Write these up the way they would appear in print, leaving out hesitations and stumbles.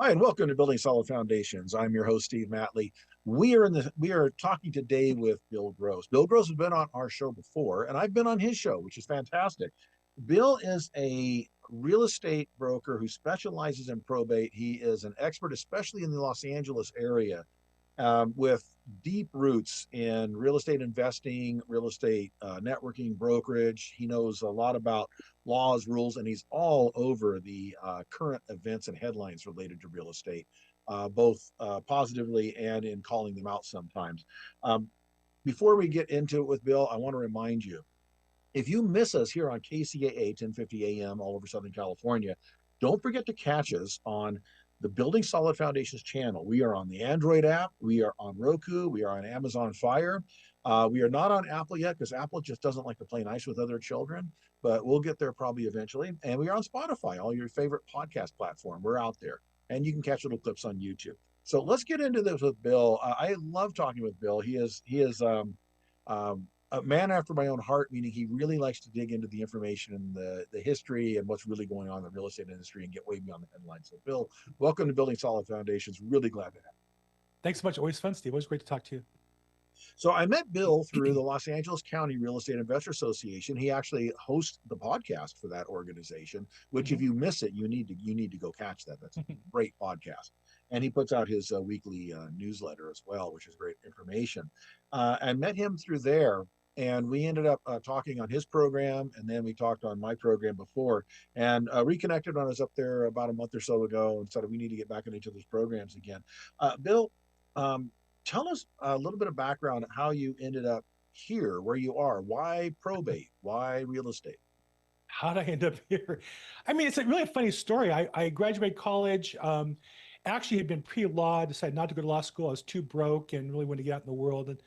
Hi, and welcome to Building Solid Foundations. I'm your host, Steve Matley. We are talking today with Bill Gross. Bill Gross has been on our show before, and I've been on his show, which is fantastic. Bill is a real estate broker who specializes in probate. He is an expert, especially in the Los Angeles area, with deep roots in real estate investing, real estate networking, brokerage. He knows a lot about laws, rules, and he's all over the current events and headlines related to real estate, both positively and in calling them out sometimes. Um, Before we get into it with Bill, I want to remind you, if you miss us here on KCAA 1050 AM all over Southern California, don't forget to catch us on the Building Solid Foundations channel. We are on the Android app, we are on Roku, we are on Amazon Fire. We are not on Apple yet because Apple just doesn't like to play nice with other children, but we'll get there probably eventually. And we are on Spotify, all your favorite podcast platform. We're out there, and you can catch little clips on YouTube. So let's get into this with Bill. I love talking with Bill. He is a man after my own heart, meaning he really likes to dig into the information and the history and what's really going on in the real estate industry and get way beyond the headlines. So, Bill, welcome to Building Solid Foundations. Really glad to have you. Thanks so much. Always fun, Steve. Always great to talk to So, I met Bill through the Los Angeles County Real Estate Investor Association. He actually hosts the podcast for that organization, which, if you. you miss it, you need to go catch that. That's a great podcast. And he puts out his weekly newsletter as well, which is great information. I met him through there, and we ended up talking on his program, and then we talked on my program before, and reconnected when I was up there about a month or so ago, and said we need to get back into each other's programs again. Bill, um, tell us a little bit of background on how you ended up here, where you are. Why probate? Why real estate? How did I end up here? I mean, it's a really funny story. I graduated college, actually had been pre-law, decided not to go to law school. I was too broke and really wanted to get out in the world and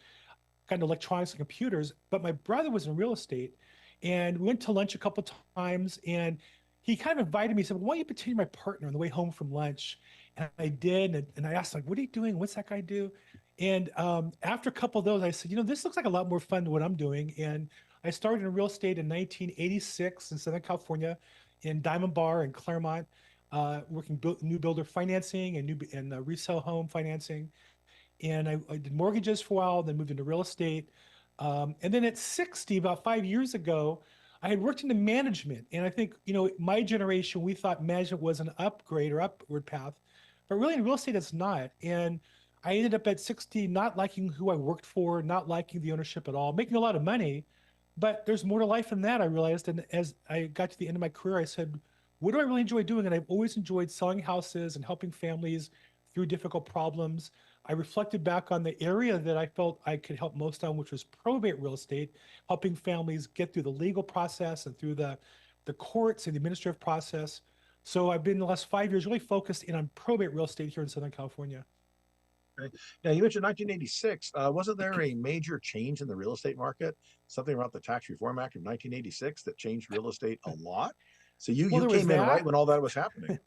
got into electronics and computers. But my brother was in real estate and we went to lunch a couple times and he kind of invited me, he said, well, why don't you pretend you're my partner on the way home from lunch? And I did. And I asked, like, what are you doing? What's that guy do? And after a couple of those, I said, this looks like a lot more fun than what I'm doing. And I started in real estate in 1986 in Southern California in Diamond Bar and Claremont, working new builder financing and resale home financing. And I did mortgages for a while, then moved into real estate. And then at 60, about 5 years ago, I had worked into management. And I think, my generation, we thought management was an upgrade or upward path, but really in real estate, it's not. And I ended up at 60 not liking who I worked for, not liking the ownership at all, making a lot of money. But there's more to life than that, I realized. And as I got to the end of my career, I said, what do I really enjoy doing? And I've always enjoyed selling houses and helping families through difficult problems. I reflected back on the area that I felt I could help most on, which was probate real estate, helping families get through the legal process and through the courts and the administrative process. So I've been the last 5 years really focused in on probate real estate here in Southern California. Okay. Now, you mentioned 1986. Wasn't there a major change in the real estate market? Something about the Tax Reform Act of 1986 that changed real estate a lot. So you Well, you there was came in right that. when all that was happening.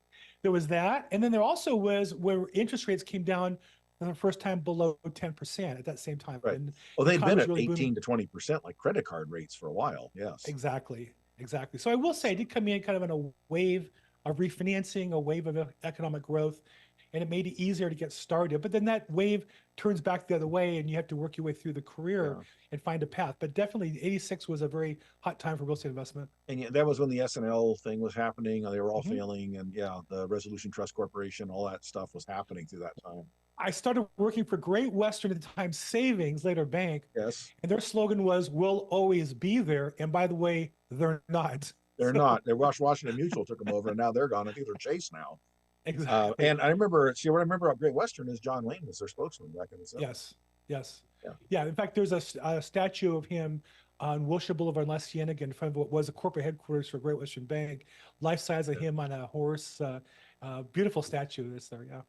There was that. And then there also was where interest rates came down for the first time below 10% at that same time. Right. And Well, the they'd economy been was at really booming. 18 to 20%, like credit card rates for a while. Yes. Exactly. Exactly. So I will say I did come in kind of in a wave of refinancing, a wave of economic growth, and it made it easier to get started. But then that wave turns back the other way, and you have to work your way through the career Yeah. and find a path. But definitely, 86 was a very hot time for real estate investment. And yeah, that was when the SNL thing was happening. They were all Mhm. failing. And yeah, the Resolution Trust Corporation, all that stuff was happening through that time. I started working for Great Western at the time Savings, later bank, Yes. and their slogan was "We'll always be there." And by the way, they're not. They're So not. They Washington Mutual took them over, and now they're gone. I think they're Chase now. exactly. And I remember, see, what I remember about Great Western is John Lane was their spokesman back in the 70s. Yes. Yes. Yeah. Yeah. In fact, there's a statue of him on Wilshire Boulevard in La Cienega in front of what was the corporate headquarters for Great Western Bank. Life size of Yeah. him on a horse. Beautiful statue that's there. Yeah.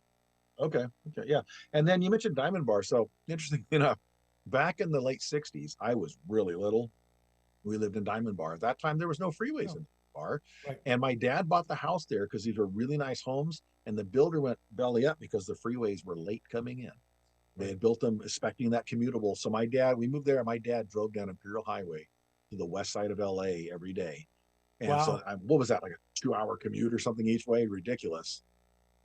Okay. Okay. Yeah. And then you mentioned Diamond Bar. So interesting enough, back in the late 60s, I was really little. We lived in Diamond Bar. At that time, there was no freeways Oh, in Bar. right. And my dad bought the house there because these were really nice homes. And the builder went belly up because the freeways were late coming in. They Right. had built them expecting that commutable. So we moved there, and my dad drove down Imperial Highway to the west side of LA every day. And so, Wow. what was that, like a 2 hour commute or something each way? Ridiculous.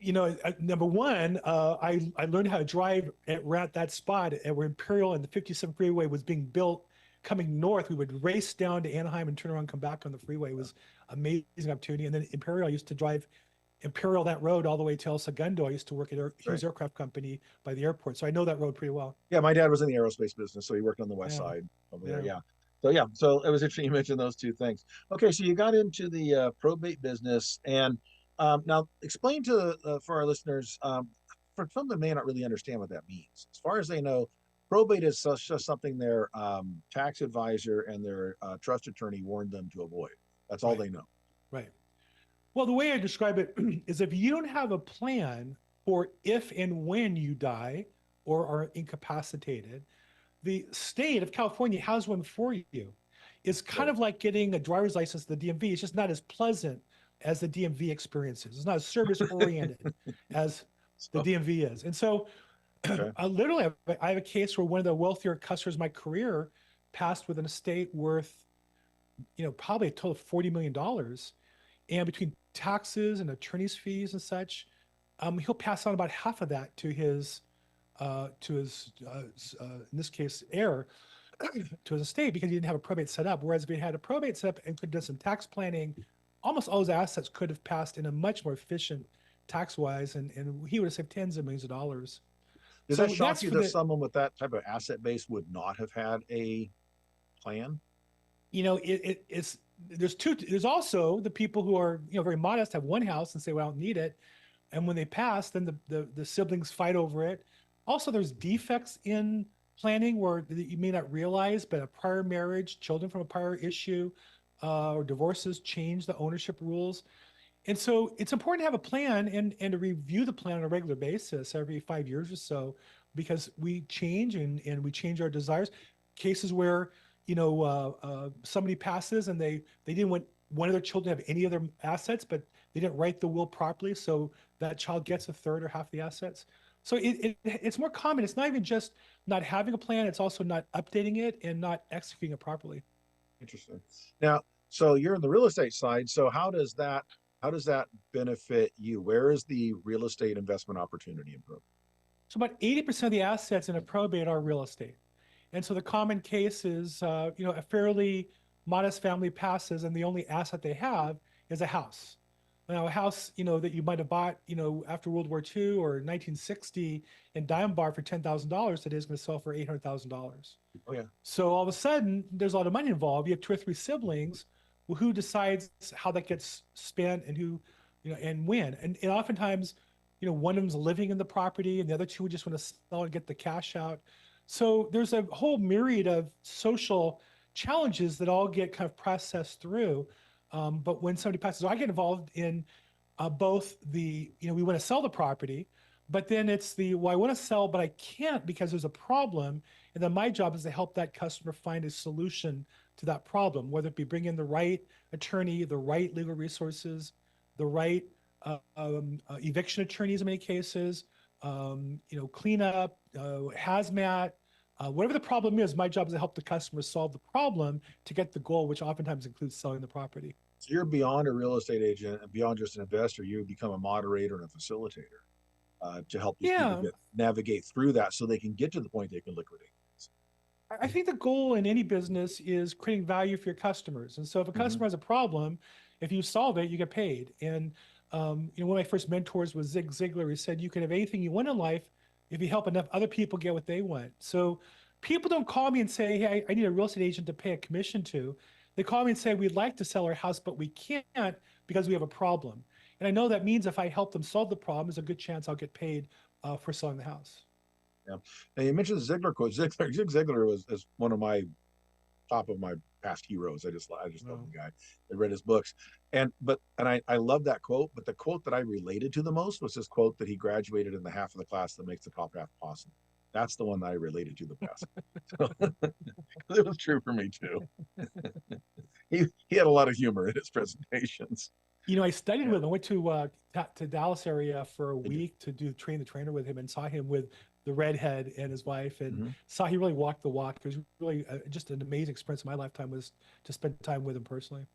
Number one, I learned how to drive at that spot at where Imperial and the 57 freeway was being built. Coming north, we would race down to Anaheim and turn around, and come back on the freeway. It was amazing opportunity. And then Imperial, I used to drive Imperial that road all the way to El Segundo. I used to work at Hughes Right. Aircraft Company by the airport, so I know that road pretty well. Yeah, my dad was in the aerospace business, so he worked on the west Yeah, side over there. yeah. Yeah. So yeah, so it was interesting you mentioned those two things. Okay, so you got into the probate business, and now explain to for our listeners, for some that may not really understand what that means. As far as they know, probate is just something their tax advisor and their trust attorney warned them to avoid. That's all Right, they know. right. Well, the way I describe it is if you don't have a plan for if and when you die or are incapacitated, the state of California has one for you. It's kind Right. of like getting a driver's license at the DMV. It's just not as pleasant as the DMV experience is. It's not as service oriented as the So DMV is. And so, okay. literally, I have a case where one of the wealthier customers in my career passed with an estate worth, probably a total of $40 million. And between taxes and attorney's fees and such, he'll pass on about half of that to his in this case heir, to his estate, because he didn't have a probate set up. Whereas if he had a probate set up and could have done some tax planning, almost all his assets could have passed in a much more efficient tax wise, and he would have saved tens of millions of dollars. Does that So shock that's you for that the someone with that type of asset base would not have had a plan? it's there's two. There's also the people who are very modest, have one house and say, well, I don't need it, and when they pass, then the siblings fight over it. Also, there's defects in planning where you may not realize, but a prior marriage, children from a prior issue, or divorces change the ownership rules. And so it's important to have a plan and to review the plan on a regular basis every 5 years or so, because we change and we change our desires. Cases where, somebody passes and they didn't want one of their children to have any other assets, but they didn't write the will properly. So that child gets a third or half the assets. So it's more common. It's not even just not having a plan, it's also not updating it and not executing it properly. Interesting. Now, so you're in the real estate side. So how does that benefit you? Where is the real estate investment opportunity improvement? So about 80% of the assets in a probate are real estate. And so the common case is, a fairly modest family passes and the only asset they have is a house. Now, a house, that you might have bought, after World War II or 1960 in Diamond Bar for $10,000 today is going to sell for $800,000. Oh yeah. So all of a sudden, there's a lot of money involved. You have two or three siblings. Well, who decides how that gets spent and who, and when? And oftentimes, one of them's living in the property and the other two just want to sell and get the cash out. So there's a whole myriad of social challenges that all get kind of processed through. But when somebody passes, so I get involved in both we want to sell the property, but then it's well, I want to sell, but I can't because there's a problem. And then my job is to help that customer find a solution to that problem, whether it be bring in the right attorney, the right legal resources, the right eviction attorneys in many cases, cleanup, hazmat, whatever the problem is. My job is to help the customer solve the problem to get the goal, which oftentimes includes selling the property. So you're beyond a real estate agent and beyond just an investor. You become a moderator and a facilitator to help these people Yeah, get navigate through that so they can get to the point they can liquidate. I think the goal in any business is creating value for your customers. And so if a Mm-hmm. customer has a problem, if you solve it, you get paid. And one of my first mentors was Zig Ziglar. He said, you can have anything you want in life if you help enough other people get what they want. So people don't call me and say, hey, I need a real estate agent to pay a commission to. They call me and say, we'd like to sell our house, but we can't because we have a problem. And I know that means if I help them solve the problem, there's a good chance I'll get paid for selling the house. Yeah. And you mentioned the Ziglar quote. Zig Ziglar was is one of my top of my past heroes. I just love Wow. the guy. I read his books, and I love that quote. But the quote that I related to the most was this quote that he graduated in the half of the class that makes the top half possible. That's the one that I related to the best. So, it was true for me too. He had a lot of humor in his presentations. I studied Yeah, with him. I went to Dallas area for a I did. week to do train the trainer with him, and saw him with the redhead and his wife, and Mhm. saw he really walked the walk. It was really just an amazing experience in my lifetime was to spend time with him personally.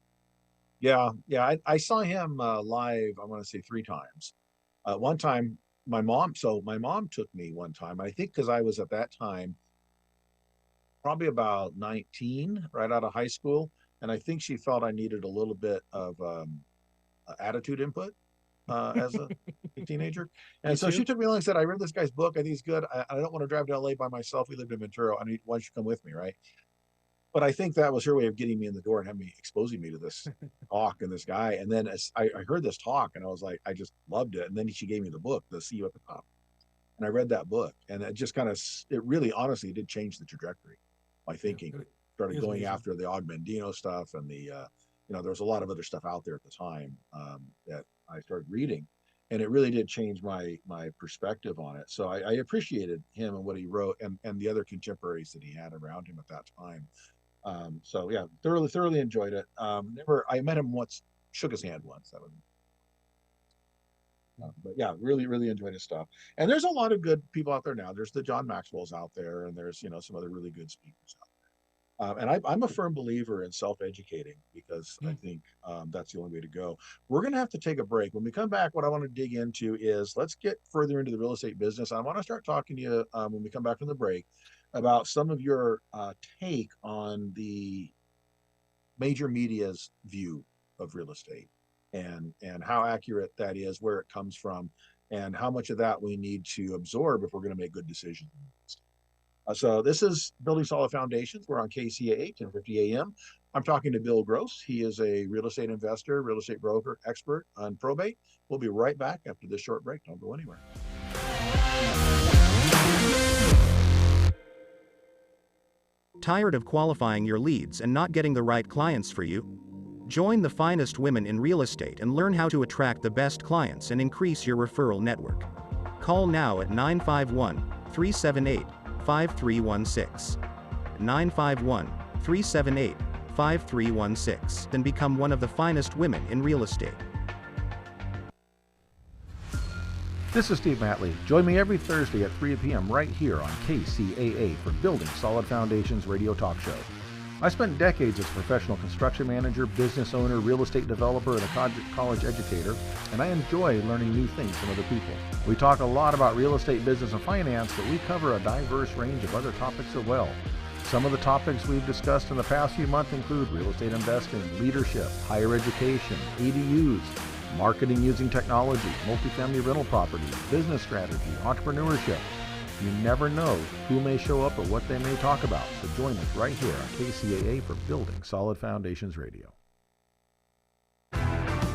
Yeah, yeah. I saw him live. I want to say three times. One time, my mom took me one time. I think because I was at that time probably about 19, right out of high school, and I think she felt I needed a little bit of attitude input as a teenager. Me And so she too. took me along and said, I read this guy's book. I think he's good. I don't want to drive to LA by myself. We lived in Ventura. I need, why don't you come with me? Right. But I think that was her way of getting me in the door and having me exposing me to this talk and this guy. And then as I heard this talk and I was like, I just loved it. And then she gave me the book, The See You at the Top. And I read that book and it just kind of, it really honestly did change the trajectory. My Yeah, thinking it started was going amazing. after the Augmendino stuff and there was a lot of other stuff out there at the time that I started reading. And it really did change my perspective on it. So I appreciated him and what he wrote and the other contemporaries that he had around him at that time. So yeah, thoroughly enjoyed it. Never, I met him once, shook his hand once. That was, but yeah, really enjoyed his stuff. And there's a lot of good people out there now. There's the John Maxwell's out there, and there's some other really good speakers out there. And I'm a firm believer in self-educating because I Mm. think that's the only way to go. We're going to have to take a break. When we come back, what I want to dig into is let's get further into the real estate business. I want to start talking to you when we come back from the break about some of your take on the major media's view of real estate and how accurate that is, where it comes from, and how much of that we need to absorb if we're going to make good decisions. So this is Building Solid Foundations. We're on KCAA 1050 AM. I'm talking to Bill Gross. He is a real estate investor, real estate broker, expert on probate. We'll be right back after this short break. Don't go anywhere. Tired of qualifying your leads and not getting the right clients for you? Join the finest women in real estate and learn how to attract the best clients and increase your referral network. Call now at 951 378 5316. 951 378 5316 and become one of the finest women in real estate. This is Steve Matley. Join me every Thursday at 3 p.m. right here on KCAA for Building Solid Foundations radio talk show. I spent decades as a professional construction manager, business owner, real estate developer, and a college educator, and I enjoy learning new things from other people. We talk a lot about real estate business and finance, but we cover a diverse range of other topics as well. Some of the topics we've discussed in the past few months include real estate investing, leadership, higher education, ADUs, marketing using technology, multifamily rental properties, business strategy, entrepreneurship. You never know who may show up or what they may talk about. So join us right here on KCAA for Building Solid Foundations Radio.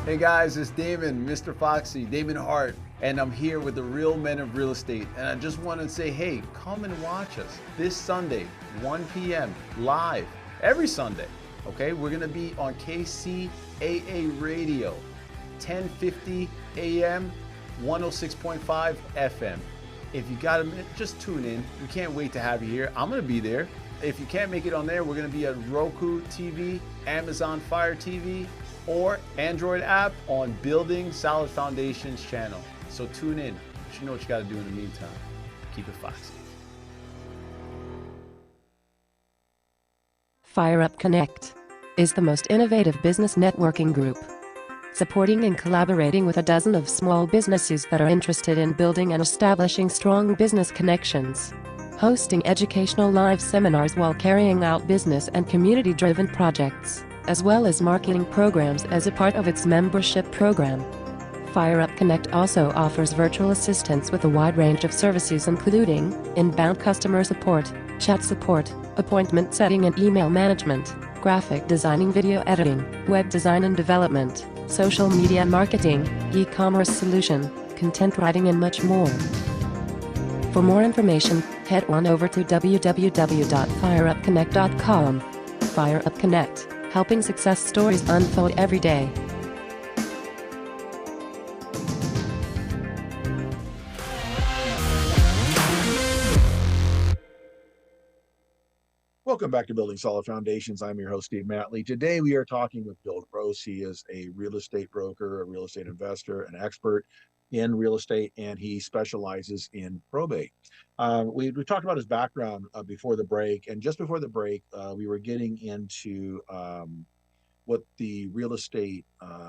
Hey guys, it's Damon, Mr. Foxy, Damon Hart, and I'm here with the real men of real estate. And I just want to say, hey, come and watch us this Sunday, 1 p.m. live, every Sunday. Okay, we're going to be on KCAA Radio, 1050 AM, 106.5 FM. If you got a minute, just tune in. We can't wait to have you here. I'm going to be there. If you can't make it on there, we're going to be at Roku TV, Amazon Fire TV, or Android app on Building Solid Foundations channel. So tune in. You know what you got to do in the meantime. Keep it foxy. Fire Up Connect is the most innovative business networking group, supporting and collaborating with a dozen of small businesses that are interested in building and establishing strong business connections, hosting educational live seminars while carrying out business and community-driven projects, as well as marketing programs as a part of its membership program. Fire Up Connect also offers virtual assistance with a wide range of services including inbound customer support, chat support, appointment setting and email management, graphic designing, video editing, web design and development, social media marketing, e-commerce solution, content writing and much more. For more information, head on over to www.fireupconnect.com. Fire Up Connect, helping success stories unfold every day. Welcome back to Building Solid Foundations. I'm your host, Steve Matley. Today we are talking with Bill Gross. He is a real estate broker, a real estate investor, an expert in real estate, and he specializes in probate. We talked about his background before the break, and just before the break, we were getting into what the real estate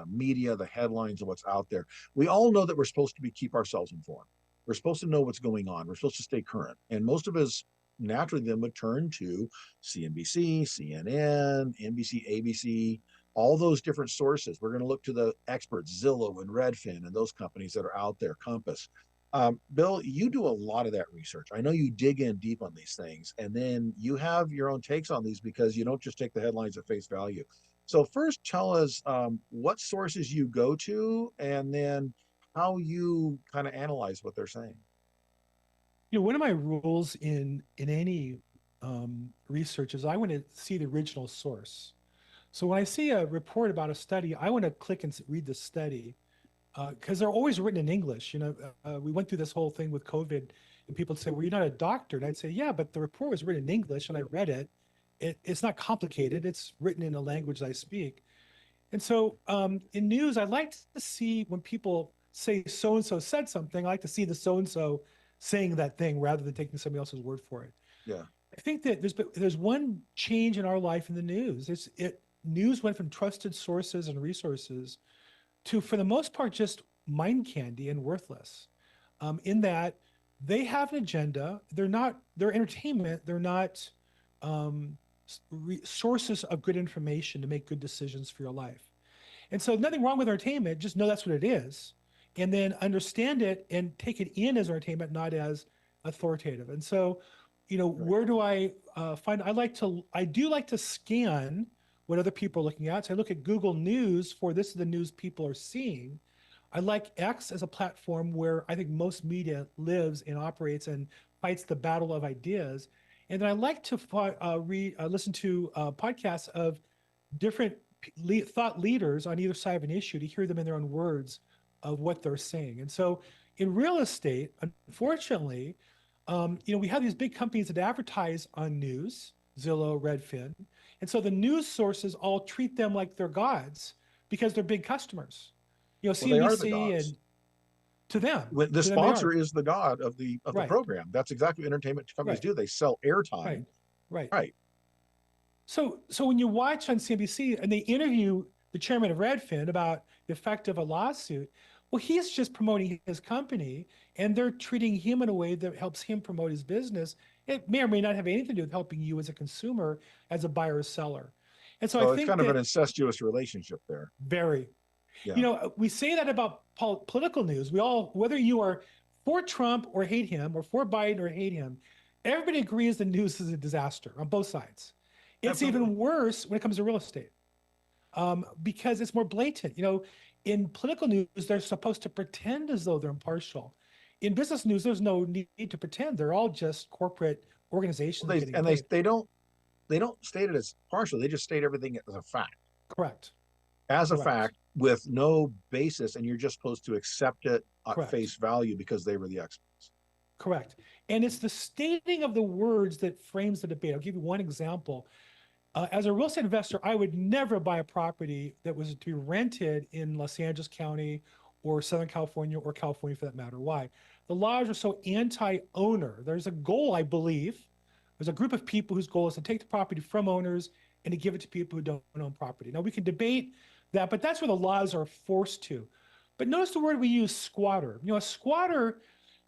media, the headlines, and what's out there. We all know that we're supposed to keep ourselves informed. We're supposed to know what's going on. We're supposed to stay current. And most of us naturally then would turn to CNBC, CNN, NBC, ABC, all those different sources. We're going to look to the experts, Zillow and Redfin, and those companies that are out there, Compass. Bill, you do a lot of that research. I know you dig in deep on these things, and then you have your own takes on these because you don't just take the headlines at face value. So, first, tell us what sources you go to, and then how you kind of analyze what they're saying. One of my rules in any research is I want to see the original source. So when I see a report about a study, I want to click and read the study because they're always written in English. We went through this whole thing with COVID, and people say, "Well, you're not a doctor," and I'd say, "Yeah, but the report was written in English, and I read it. It's not complicated. It's written in a language that I speak." And so in news, I like to see when people say so and so said something. I like to see the so and so saying that thing rather than taking somebody else's word for it. Yeah. I think that there's one change in our life in the news. News went from trusted sources and resources to, for the most part, just mind candy and worthless. In that they have an agenda. They're entertainment. They're not sources of good information to make good decisions for your life. And so nothing wrong with entertainment. Just know that's what it is, and then understand it and take it in as entertainment, not as authoritative. And so, where do I find? I do like to scan what other people are looking at. So I look at Google News for this is the news people are seeing. I like X as a platform where I think most media lives and operates and fights the battle of ideas. And then I like to listen to podcasts of different thought leaders on either side of an issue to hear them in their own words of what they're saying. And so in real estate, unfortunately, we have these big companies that advertise on news, Zillow, Redfin. And so the news sources all treat them like they're gods because they're big customers. Well, they are the CNBC gods. and to them. The sponsor is the god of the Right. program. That's exactly what entertainment companies do. They sell airtime. Right. So when you watch on CNBC and they interview the chairman of Redfin about the effect of a lawsuit, well, he's just promoting his company and they're treating him in a way that helps him promote his business. It may or may not have anything to do with helping you as a consumer, as a buyer or seller. And so I it's think kind of an incestuous relationship there. Very. Yeah. We say that about political news. We all, whether you are for Trump or hate him, or for Biden or hate him, everybody agrees the news is a disaster on both sides. It's Absolutely. even worse when it comes to real estate because it's more blatant. In political news, they're supposed to pretend as though they're impartial. In business news, there's no need to pretend. They're all just corporate organizations. They don't state it as partial. They just state everything as a fact. Correct. As a fact with no basis, and you're just supposed to accept it at face value because they were the experts. Correct. And it's the stating of the words that frames the debate. I'll give you one example. As a real estate investor, I would never buy a property that was to be rented in Los Angeles County or Southern California or California for that matter. Why? The laws are so anti-owner. There's a goal, I believe. There's a group of people whose goal is to take the property from owners and to give it to people who don't own property. Now, we can debate that, but that's where the laws are forced to. But notice the word we use, squatter. A squatter,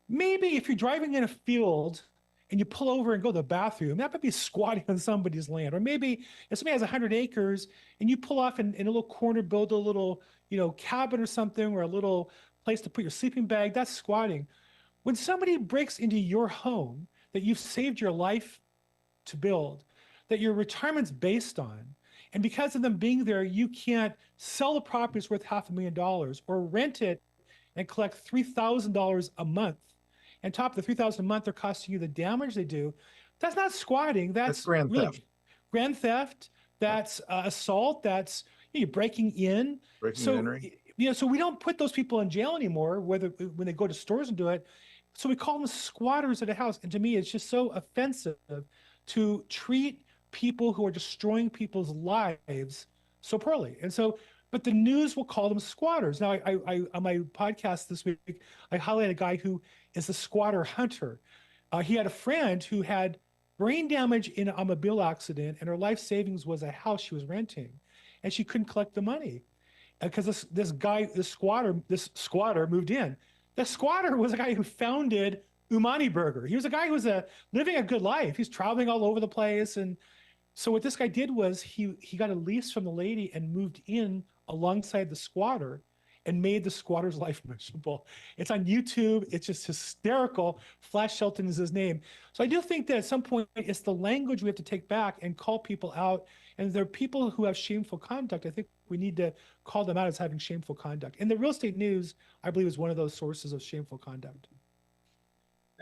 maybe if you're driving in a field and you pull over and go to the bathroom, that might be squatting on somebody's land. Or maybe if somebody has 100 acres and you pull off in a little corner, build a little, cabin or something, or a little place to put your sleeping bag, that's squatting. When somebody breaks into your home that you've saved your life to build, that your retirement's based on, and because of them being there, you can't sell the property that's worth $500,000 or rent it and collect $3,000 a month. And top of the $3,000 a month, they're costing you the damage they do. That's not squatting. That's grand theft. Grand theft. That's assault. That's breaking in. So we don't put those people in jail anymore, whether when they go to stores and do it. So we call them squatters at a house. And to me, it's just so offensive to treat people who are destroying people's lives so poorly. And so, but the news will call them squatters. Now, I on my podcast this week, I highlighted a guy who is a squatter hunter. He had a friend who had brain damage in an automobile accident, and her life savings was a house she was renting. and she couldn't collect the money because this squatter moved in. The squatter was a guy who founded Umani Burger. He was a guy who was living a good life. He's traveling all over the place. And so what this guy did was he got a lease from the lady and moved in alongside the squatter and made the squatter's life miserable. It's on YouTube. It's just hysterical. Flash Shelton is his name. So I do think that at some point it's the language we have to take back and call people out. And there are people who have shameful conduct. I think we need to call them out as having shameful conduct. And the real estate news, I believe, is one of those sources of shameful conduct.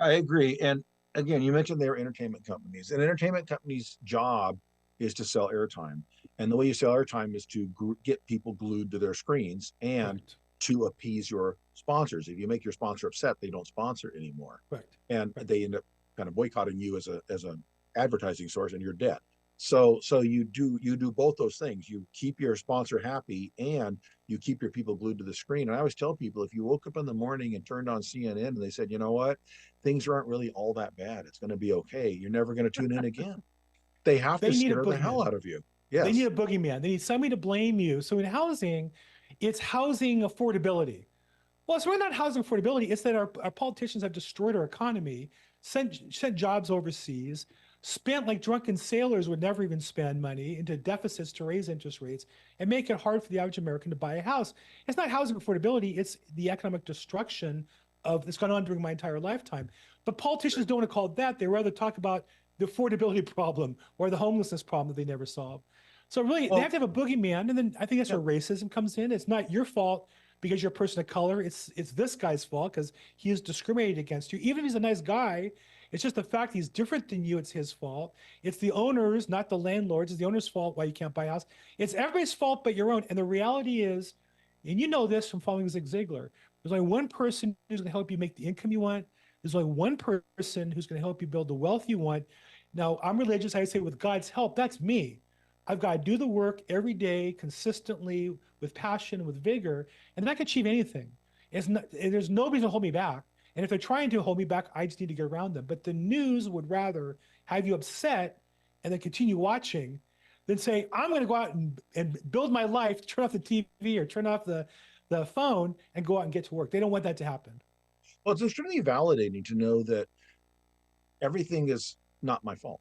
I agree. And again, you mentioned they were entertainment companies. An entertainment company's job is to sell airtime. And the way you sell airtime is to get people glued to their screens and Correct. to appease your sponsors. If you make your sponsor upset, they don't sponsor anymore. Correct. And Correct. they end up kind of boycotting you as an advertising source, and you're dead. So you do both those things. You keep your sponsor happy and you keep your people glued to the screen. And I always tell people, if you woke up in the morning and turned on CNN and they said, you know what, things aren't really all that bad, it's going to be okay, you're never going to tune in again. They have to scare the hell out of you. Yes. They need a boogeyman. They need somebody to blame you. So in housing, it's housing affordability. Well, it's really not housing affordability. It's that our politicians have destroyed our economy, sent jobs overseas, spent like drunken sailors would never even spend money into deficits to raise interest rates and make it hard for the average American to buy a house. It's not housing affordability. It's the economic destruction that's gone on during my entire lifetime. But politicians don't want to call it that. They rather talk about the affordability problem or the homelessness problem that they never solve. So really, they have to have a boogeyman. And then I think that's where racism comes in. It's not your fault because you're a person of color. It's this guy's fault because he is discriminated against you. Even if he's a nice guy, it's just the fact he's different than you. It's his fault. It's the owners, not the landlords. It's the owner's fault why you can't buy a house. It's everybody's fault but your own. And the reality is, and you know this from following Zig Ziglar, there's only one person who's going to help you make the income you want. There's only one person who's going to help you build the wealth you want. Now, I'm religious. I say with God's help, that's me. I've got to do the work every day, consistently, with passion, with vigor, and I can achieve anything. There's nobody to hold me back. And if they're trying to hold me back, I just need to get around them. But the news would rather have you upset and then continue watching than say, I'm going to go out and build my life, turn off the TV or turn off the phone and go out and get to work. They don't want that to happen. Well, it's extremely validating to know that everything is not my fault.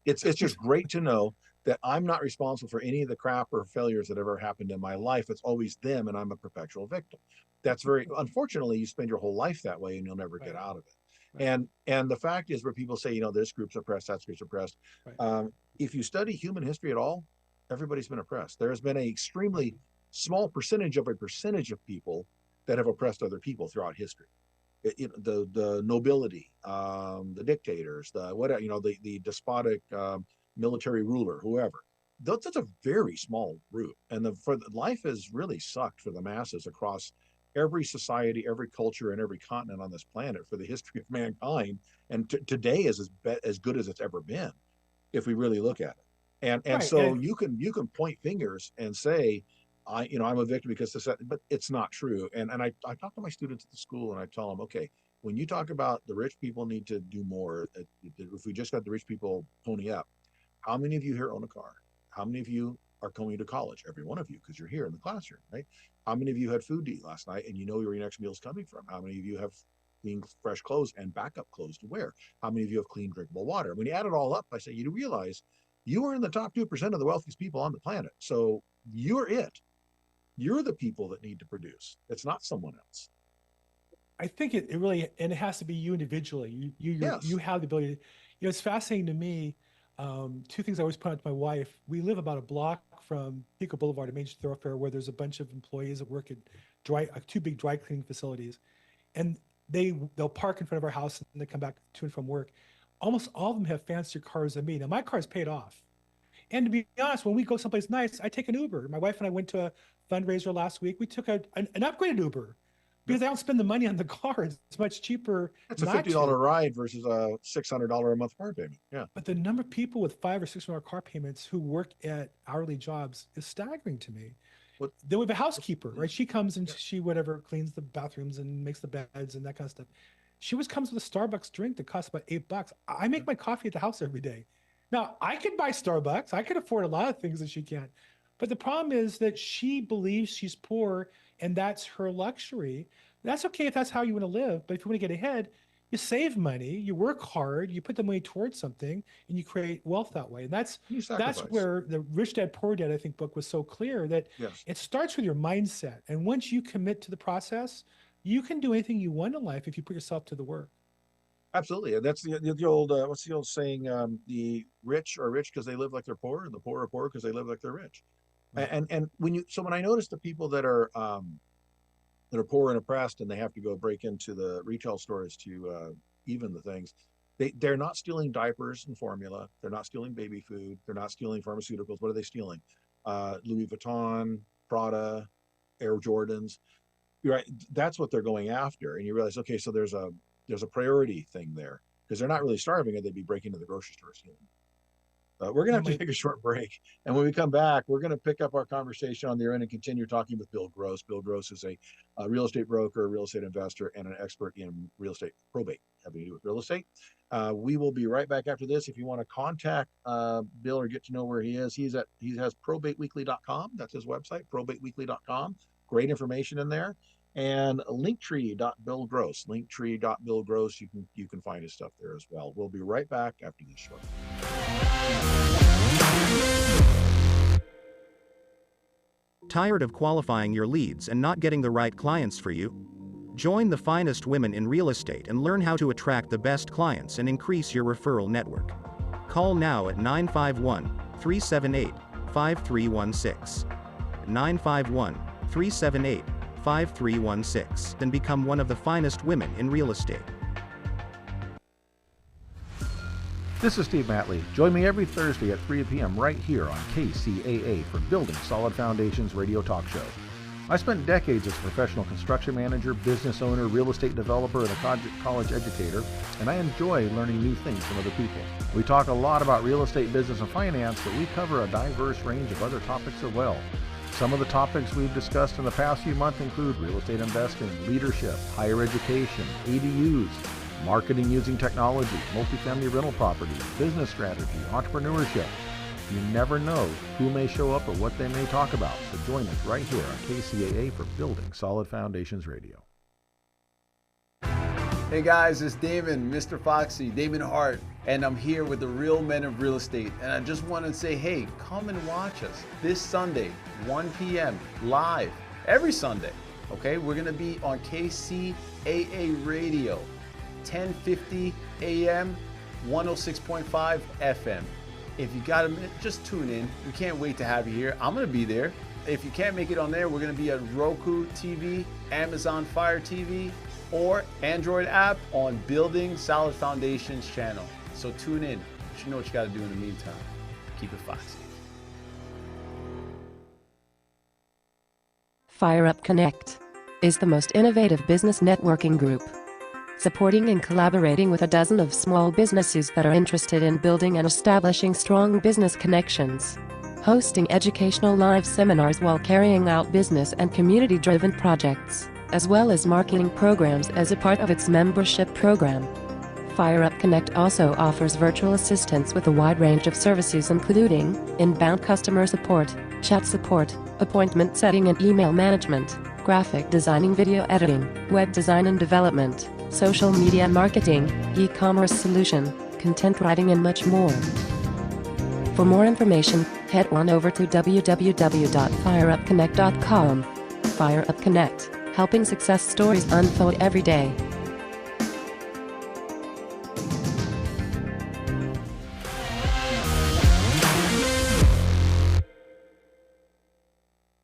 It's just great to know that I'm not responsible for any of the crap or failures that ever happened in my life. It's always them, and I'm a perpetual victim. That's very unfortunately, you spend your whole life that way and you'll never get out of it. Right. And the fact is, where people say, this group's oppressed, that group's oppressed. Right. If you study human history at all, everybody's been oppressed. There has been an extremely small percentage of people that have oppressed other people throughout history. The nobility, the dictators, the despotic military ruler, whoever. That's a very small group, and life has really sucked for the masses across every society, every culture, and every continent on this planet for the history of mankind. And today is as good as it's ever been, if we really look at it. And so you can point fingers and say, I'm a victim because this, but it's not true. And I talk to my students at the school and I tell them, okay, when you talk about the rich people need to do more, if we just got the rich people pony up, how many of you here own a car? How many of you are going to college? Every one of you, because you're here in the classroom, right? How many of you had food to eat last night and you know where your next meal is coming from? How many of you have clean, fresh clothes and backup clothes to wear? How many of you have clean, drinkable water? When you add it all up, I say, you realize you are in the top 2% of the wealthiest people on the planet. So you're it. You're the people that need to produce. It's not someone else. I think it really, and it has to be you individually. You have the ability. It's fascinating to me. Two things I always point out to my wife. We live about a block from Pico Boulevard, a major thoroughfare, where there's a bunch of employees that work at two big dry cleaning facilities, and they'll park in front of our house and they come back to and from work. Almost all of them have fancier cars than me. Now my car's paid off, and to be honest, when we go someplace nice, I take an Uber. My wife and I went to a fundraiser last week. We took an upgraded Uber because I don't spend the money on the car. It's much cheaper. It's a $50 ride versus a $600 a month car payment. Yeah. But the number of people with $500 or $600 car payments who work at hourly jobs is staggering to me. Then we have a housekeeper, right? She comes and she cleans the bathrooms and makes the beds and that kind of stuff. She comes with a Starbucks drink that costs about $8. I make my coffee at the house every day. Now I could buy Starbucks. I could afford a lot of things that she can't. But the problem is that she believes she's poor and that's her luxury. That's okay if that's how you want to live. But if you want to get ahead, you save money, you work hard, you put the money towards something, and you create wealth that way. And You that's sacrifice. where the Rich Dad Poor Dad, I think, book was so clear that Yes. it starts with your mindset. And once you commit to the process, you can do anything you want in life if you put yourself to the work. Absolutely. And that's the old what's the old saying? The rich are rich because they live like they're poor, and the poor are poor because they live like they're rich. Right. And when I notice the people that are poor and oppressed and they have to go break into the retail stores to even the things, they're not stealing diapers and formula, they're not stealing baby food, they're not stealing pharmaceuticals. What are they stealing? Louis Vuitton, Prada, Air Jordans. Right, that's what they're going after. And you realize, okay, so there's a priority thing there, because they're not really starving, and they'd be breaking into the grocery store stealing. We're going to Yeah, have to take a short break. And when we come back, we're going to pick up our conversation on the end and continue talking with Bill Gross. Bill Gross is a real estate broker, real estate investor, and an expert in real estate probate, having to do with real estate. We will be right back after this. If you want to contact Bill or get to know where he is, he has probateweekly.com. That's his website, probateweekly.com. Great information in there. And linktree.billgross, linktree.billgross. You can find his stuff there as well. We'll be right back after this short. Tired of qualifying your leads and not getting the right clients for you? Join the finest women in real estate and learn how to attract the best clients and increase your referral network. Call now at 951-378-5316. 951-378-5316 and become one of the finest women in real estate. This is Steve Matley. Join me every Thursday at 3 p.m. right here on KCAA for Building Solid Foundations radio talk show. I spent decades as a professional construction manager, business owner, real estate developer, and a college educator, and I enjoy learning new things from other people. We talk a lot about real estate, business, and finance, but we cover a diverse range of other topics as well. Some of the topics we've discussed in the past few months include real estate investing, leadership, higher education, ADUs, marketing using technology, multifamily rental property, business strategy, entrepreneurship. You never know who may show up or what they may talk about. So join us right here on KCAA for Building Solid Foundations Radio. Hey guys, it's Damon, Mr. Foxy, Damon Hart, and I'm here with the real men of real estate. And I just want to say, hey, come and watch us this Sunday, 1 p.m. live, every Sunday. Okay, we're going to be on KCAA Radio, 1050 AM, 106.5 FM. If you got a minute, just tune in. We can't wait to have you here. I'm going to be there. If you can't make it on there, we're going to be at Roku TV, Amazon Fire TV, or Android app on Building Solid Foundations channel. So tune in. You know what you got to do in the meantime. Keep it foxy. Fire Up Connect is the most innovative business networking group, supporting and collaborating with a dozen of small businesses that are interested in building and establishing strong business connections, hosting educational live seminars while carrying out business and community-driven projects, as well as marketing programs as a part of its membership program. Fire Up Connect also offers virtual assistance with a wide range of services including inbound customer support, chat support, appointment setting and email management, graphic designing, video editing, web design and development, social media marketing, e-commerce solution, content writing and much more. For more information, head on over to www.fireupconnect.com. Fire Up Connect, helping success stories unfold every day.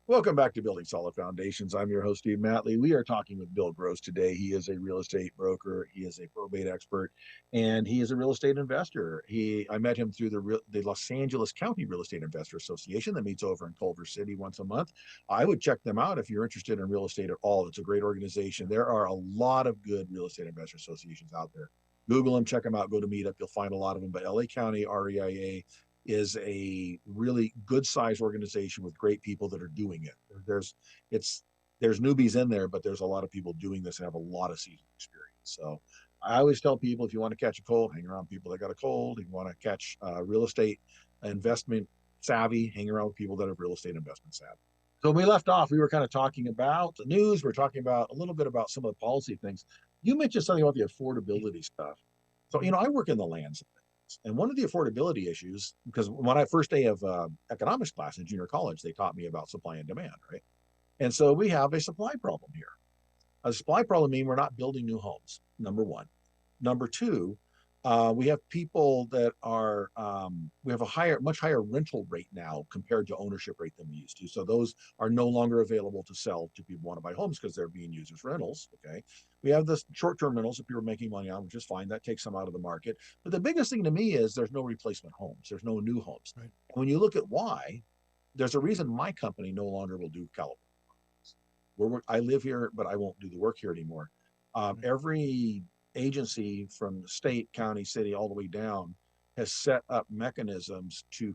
Welcome back to Building Solid Foundations. I'm your host, Steve Matley. We are talking with Bill Gross today. He is a real estate broker. He is a probate expert, and he is a real estate investor. I met him through the Los Angeles County Real Estate Investor Association that meets over in Culver City once a month. I would check them out if you're interested in real estate at all. It's a great organization. There are a lot of good real estate investor associations out there. Google them, check them out, go to Meetup. You'll find a lot of them. But LA County REIA is a really good sized organization with great people that are doing it. There's newbies in there, but there's a lot of people doing this and have a lot of seasoned experience. So I always tell people, if you want to catch a cold, hang around people that got a cold. If you want to catch real estate investment savvy, hang around with people that have real estate investment savvy. So when we left off, we were kind of talking about the news. We're talking about a little bit about some of the policy things. You mentioned something about the affordability stuff. So, I work in the lands, and one of the affordability issues, because when I first day of economics class in junior college, they taught me about supply and demand, right? And so we have a supply problem here. A supply problem means we're not building new homes, number one. Number two, we have people that are, we have a much higher rental rate now compared to ownership rate than we used to. So those are no longer available to sell to people who want to buy homes because they're being used as rentals. Okay. We have the short-term rentals that people are making money on, which is fine. That takes some out of the market. But the biggest thing to me is there's no replacement homes. There's no new homes. Right. When you look at why, there's a reason my company no longer will do California. I live here, but I won't do the work here anymore. Every agency from state, county, city, all the way down has set up mechanisms to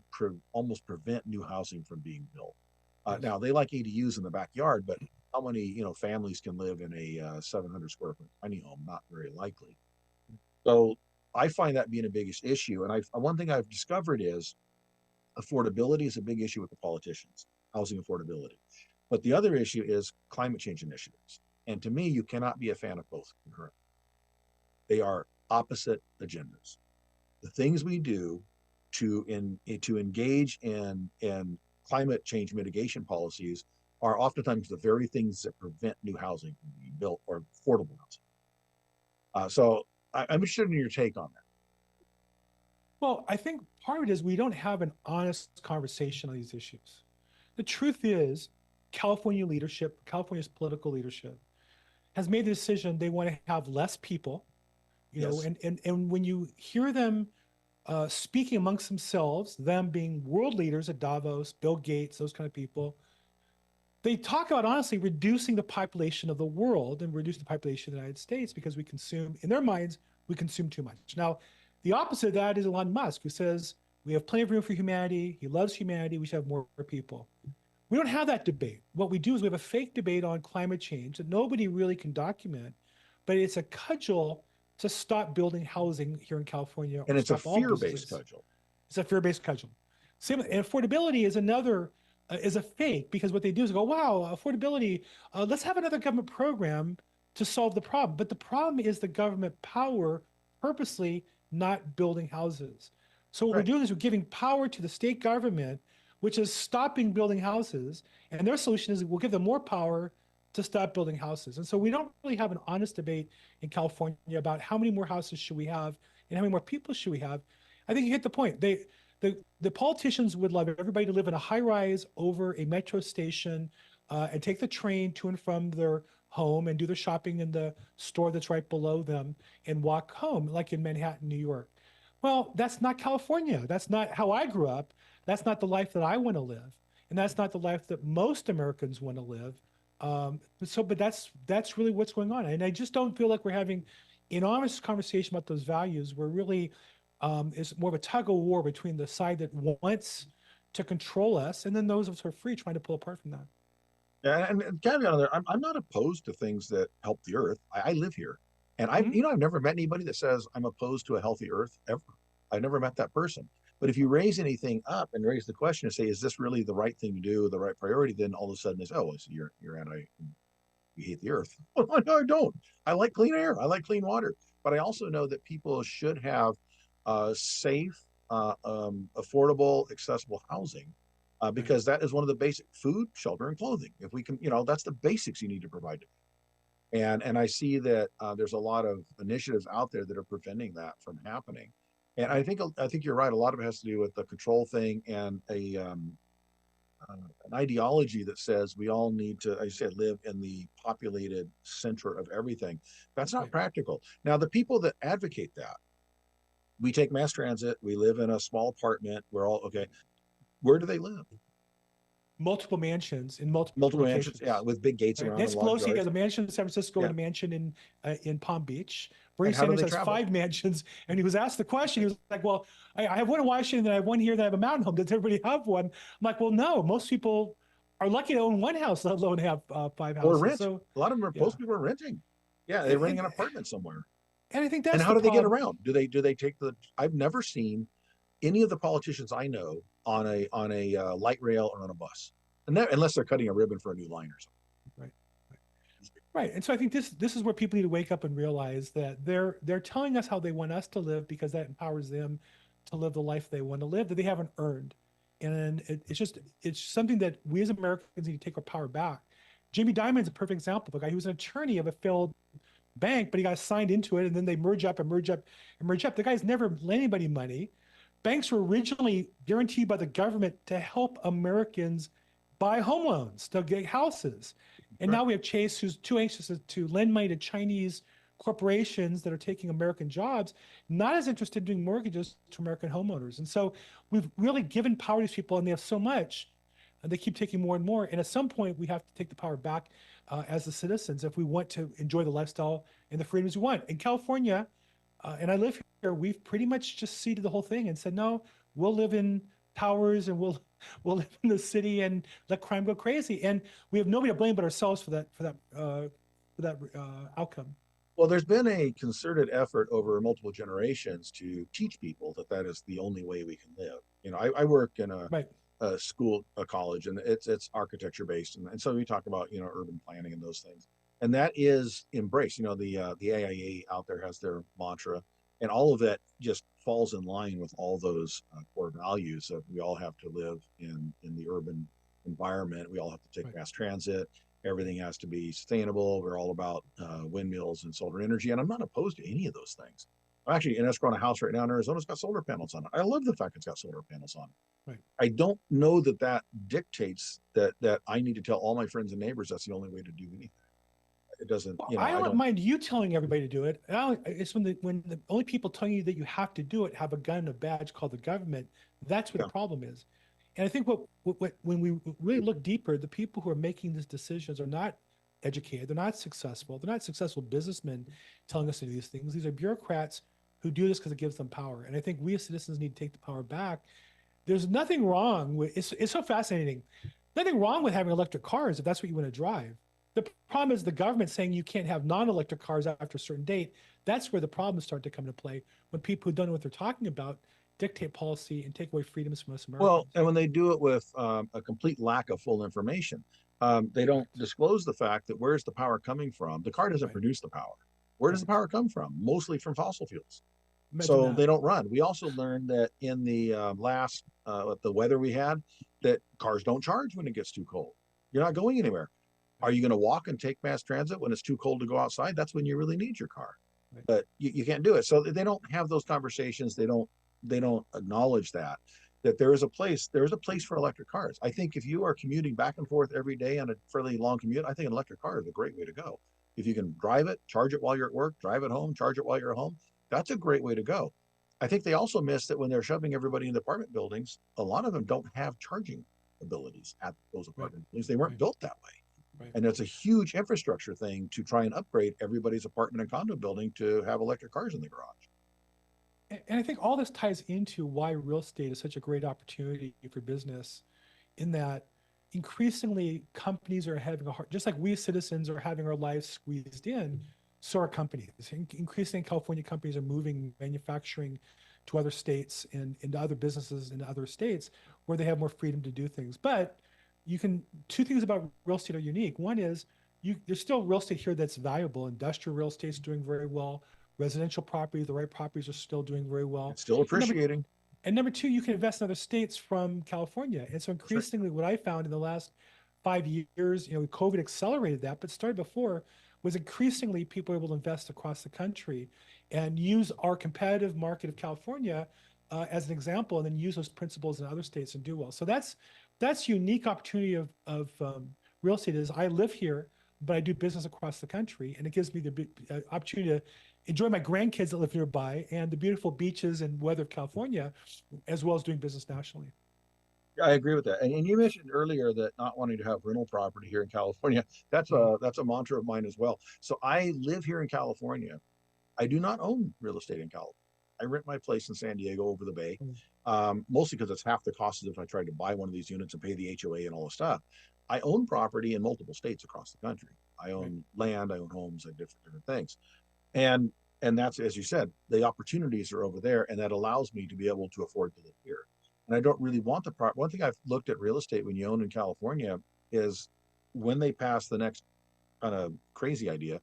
almost prevent new housing from being built. Now they like ADUs in the backyard, but how many families can live in a 700 square foot tiny home? Not very likely. So I find that being a biggest issue. And one thing I've discovered is affordability is a big issue with the politicians, housing affordability. But the other issue is climate change initiatives. And to me, you cannot be a fan of both concurrently. They are opposite agendas. The things we do to engage in climate change mitigation policies are oftentimes the very things that prevent new housing from being built or affordable housing. So I'm interested in your take on that. Well, I think part of it is we don't have an honest conversation on these issues. The truth is, California leadership, California's political leadership, has made the decision they want to have less people, and when you hear them speaking amongst themselves, them being world leaders at Davos, Bill Gates, those kind of people, they talk about honestly reducing the population of the world and reduce the population of the United States because we consume, in their minds, we consume too much. Now, the opposite of that is Elon Musk, who says we have plenty of room for humanity. He loves humanity. We should have more people. We don't have that debate. What we do is we have a fake debate on climate change that nobody really can document, but it's a cudgel to stop building housing here in California. And it's a fear-based cudgel. It's a fear-based cudgel. Same, and affordability is another, is a fake, because what they do is go, wow, affordability, let's have another government program to solve the problem. But the problem is the government power purposely not building houses. So what we're doing is we're giving power to the state government, which is stopping building houses. And their solution is we'll give them more power to stop building houses. And so we don't really have an honest debate in California about how many more houses should we have and how many more people should we have. I think you hit the point. The politicians would love everybody to live in a high rise over a metro station and take the train to and from their home and do their shopping in the store that's right below them and walk home, like in Manhattan, New York. Well, that's not California. That's not how I grew up. That's not the life that I want to live. And that's not the life that most Americans want to live. But that's really what's going on. And I just don't feel like we're having an honest conversation about those values. We're really, it's more of a tug of war between the side that wants to control us and then those of us who are free trying to pull apart from that. Yeah, and caveat on there, I'm not opposed to things that help the earth. I live here. And I've never met anybody that says I'm opposed to a healthy earth ever. I've never met that person. But if you raise anything up and raise the question and say, is this really the right thing to do, the right priority, then all of a sudden it's, oh, so you're anti, you hate the earth. No, I don't. I like clean air. I like clean water. But I also know that people should have safe, affordable, accessible housing because that is one of the basic food, shelter, and clothing. If we can, that's the basics you need to provide. And I see that there's a lot of initiatives out there that are preventing that from happening. And I think you're right. A lot of it has to do with the control thing and an ideology that says we all need to, I said, live in the populated center of everything. That's not practical. Now, the people that advocate that, we take mass transit, we live in a small apartment, we're all okay. Where do they live? Multiple mansions in multiple mansions, yeah, with big gates around. Nancy Pelosi has a mansion in San Francisco and a mansion in Palm Beach. Bernie Sanders has 5 mansions, and he was asked the question. He was like, "Well, I have one in Washington, and I have one here, that I have a mountain home. Does everybody have one?" I'm like, "Well, no. Most people are lucky to own one house, let alone have 5 houses." Or rent. So, a lot of them most people are renting. Yeah, they're renting an apartment somewhere. And I think that's and how do they get around? Do they take the? I've never seen any of the politicians I know on a light rail or on a bus, and that, unless they're cutting a ribbon for a new line or something. Right. Right. And so I think this is where people need to wake up and realize that they're telling us how they want us to live because that empowers them to live the life they want to live that they haven't earned. And it's something that we as Americans need to take our power back. Jamie Dimon's a perfect example of a guy who was an attorney of a failed bank, but he got signed into it, and then they merge up and merge up and merge up. The guy's never lent anybody money. Banks were originally guaranteed by the government to help Americans buy home loans, to get houses. And now we have Chase, who's too anxious to lend money to Chinese corporations that are taking American jobs, not as interested in doing mortgages to American homeowners. And so we've really given power to these people, and they have so much, and they keep taking more and more. And at some point, we have to take the power back as the citizens if we want to enjoy the lifestyle and the freedoms we want. In California, and I live here, we've pretty much just ceded the whole thing and said, no, we'll live in towers and we'll live in the city and let crime go crazy. And we have nobody to blame but ourselves for that outcome. Well, there's been a concerted effort over multiple generations to teach people that that is the only way we can live. You know, I work in a school, a college, and it's architecture based, and so we talk about, you know, urban planning and those things, and that is embraced. You know, the AIA out there has their mantra, and all of that just falls in line with all those core values that we all have to live in the urban environment. We all have to take mass transit. Everything has to be sustainable. We're all about windmills and solar energy, and I'm not opposed to any of those things. I'm actually in escrow on a house right now in Arizona. It's got solar panels on it. I love the fact it's got solar panels on it. Right. I don't know that that dictates that I need to tell all my friends and neighbors that's the only way to do anything. It doesn't. You know, I don't mind you telling everybody to do it. It's when the only people telling you that you have to do it have a gun and a badge called the government. That's what the problem is. And I think when we really look deeper, the people who are making these decisions are not educated. They're not successful. They're not successful businessmen telling us to do these things. These are bureaucrats who do this because it gives them power. And I think we as citizens need to take the power back. There's nothing wrong with it's so fascinating. Nothing wrong with having electric cars if that's what you want to drive. The problem is the government saying you can't have non-electric cars after a certain date. That's where the problems start to come into play when people who don't know what they're talking about dictate policy and take away freedoms from us Americans. Well, and when they do it with a complete lack of full information, they don't disclose the fact that where's the power coming from? The car doesn't produce the power. Where does the power come from? Mostly from fossil fuels. So they don't run. We also learned that in the last the weather we had, that cars don't charge when it gets too cold. You're not going anywhere. Are you going to walk and take mass transit when it's too cold to go outside? That's when you really need your car. But you can't do it. So they don't have those conversations. They don't acknowledge that there is a place for electric cars. I think if you are commuting back and forth every day on a fairly long commute, I think an electric car is a great way to go. If you can drive it, charge it while you're at work, drive it home, charge it while you're at home, that's a great way to go. I think they also miss that when they're shoving everybody in the apartment buildings, a lot of them don't have charging abilities at those apartment buildings. They weren't built that way. And it's a huge infrastructure thing to try and upgrade everybody's apartment and condo building to have electric cars in the garage. And I think all this ties into why real estate is such a great opportunity for business, in that increasingly companies are having a hard, just like we citizens are having our lives squeezed in, so are companies. Increasingly, California companies are moving manufacturing to other states and into other businesses in other states where they have more freedom to do things. But two things about real estate are unique. One is there's still real estate here that's valuable. Industrial real estate is doing very well. Residential properties, the right properties are still doing very well. It's still appreciating. And number two, you can invest in other states from California. And so increasingly what I found in the last 5 years, COVID accelerated that, but started before, was increasingly people are able to invest across the country and use our competitive market of California as an example, and then use those principles in other states and do well. So that's unique opportunity of real estate. Is I live here, but I do business across the country, and it gives me the opportunity to enjoy my grandkids that live nearby and the beautiful beaches and weather of California, as well as doing business nationally. I agree with that. And you mentioned earlier that not wanting to have rental property here in California, that's a mantra of mine as well. So I live here in California. I do not own real estate in California. I rent my place in San Diego over the bay, mostly because it's half the cost as if I tried to buy one of these units and pay the HOA and all the stuff. I own property in multiple states across the country. I own land, I own homes, I have different things. And that's, as you said, the opportunities are over there, and that allows me to be able to afford to live here. and I don't really want the part. One thing I've looked at real estate when you own in California is when they pass the next kind of crazy idea,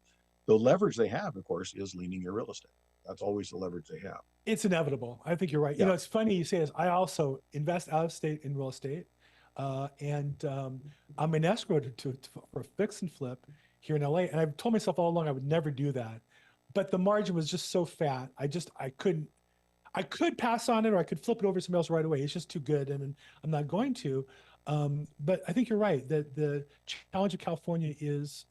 the leverage they have, of course, is leaning your real estate. That's always the leverage they have. It's inevitable. I think you're right. You Yeah. know, it's funny you say this. I also invest out of state in real estate, and I'm in escrow for a fix and flip here in LA. And I've told myself all along I would never do that, but the margin was just so fat. I couldn't. I could pass on it, or I could flip it over to somebody else right away. It's just too good, and I'm not going to. But I think you're right. That the challenge of California is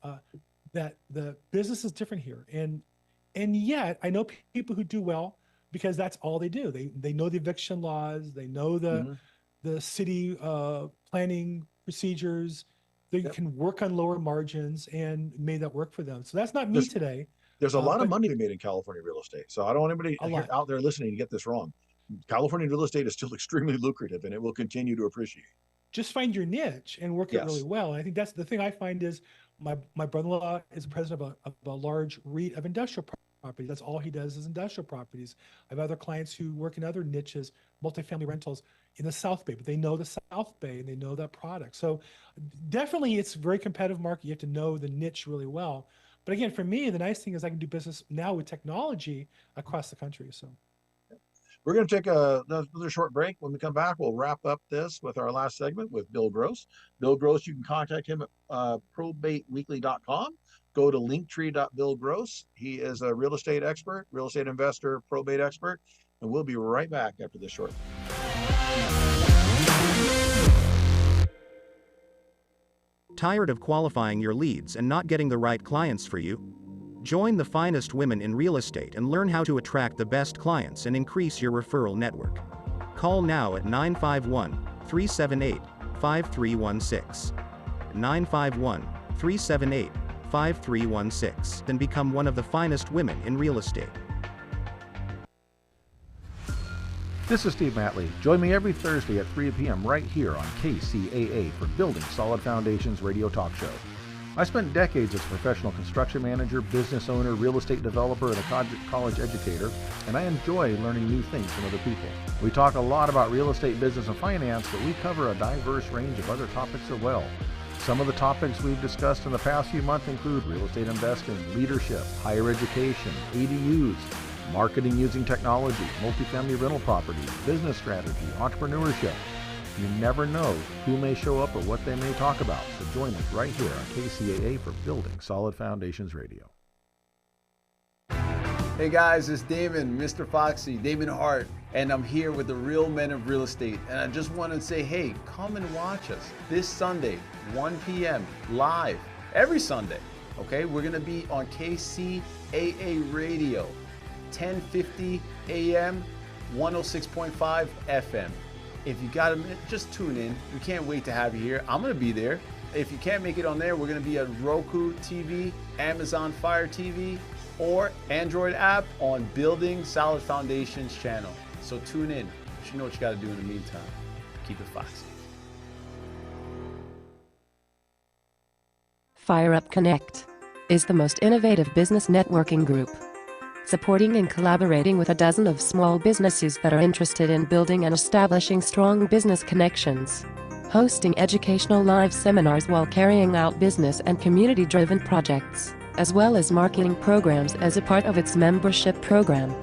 that the business is different here, and yet I know people who do well because that's all they do. They know the eviction laws, they know the city planning procedures. They can work on lower margins and made that work for them. So that's not me today. There's a lot of but money to be made in California real estate. So I don't want anybody a lot. out there listening to get this wrong. California real estate is still extremely lucrative, and it will continue to appreciate. Just find your niche and work it really Yes. well. And I think that's the thing I find is my brother-in-law is president of a large REIT of industrial properties. That's all he does is industrial properties. I have other clients who work in other niches, multifamily rentals in the South Bay, but they know the South Bay and they know that product. So definitely it's a very competitive market. You have to know the niche really well. But again, for me, the nice thing is I can do business now with technology across the country. So We're going to take another short break. When we come back, we'll wrap up this with our last segment with Bill Gross. Bill Gross, you can contact him at probateweekly.com. Go to linktree.billgross. He is a real estate expert, real estate investor, probate expert, and we'll be right back after this short. Tired of qualifying your leads and not getting the right clients for you? Join the finest women in real estate and learn how to attract the best clients and increase your referral network. Call now at 951-378-5316. 951-378-5316 and become one of the finest women in real estate. This is Steve Matley. Join me every Thursday at 3 p.m. right here on KCAA for Building Solid Foundations radio talk show. I spent decades as a professional construction manager, business owner, real estate developer, and a college educator, and I enjoy learning new things from other people. We talk a lot about real estate, business, and finance, but we cover a diverse range of other topics as well. Some of the topics we've discussed in the past few months include real estate investing, leadership, higher education, ADUs, marketing using technology, multifamily rental properties, business strategy, entrepreneurship. You never know who may show up or what they may talk about. So join us right here on KCAA for Building Solid Foundations Radio. Hey guys, it's Damon, Mr. Foxy, Damon Hart, and I'm here with the real men of real estate. And I just want to say, hey, come and watch us this Sunday, 1 p.m. live, every Sunday. Okay, we're going to be on KCAA Radio, 1050 AM, 106.5 FM. If you got a minute, just tune in. We can't wait to have you here. I'm going to be there. If you can't make it on there, we're going to be at Roku TV, Amazon Fire TV, or Android app on Building Solid Foundations channel. So tune in. But you know what you got to do in the meantime. Keep it foxy. Fire Up Connect is the most innovative business networking group, supporting and collaborating with a dozen of small businesses that are interested in building and establishing strong business connections, hosting educational live seminars while carrying out business and community-driven projects, as well as marketing programs as a part of its membership program.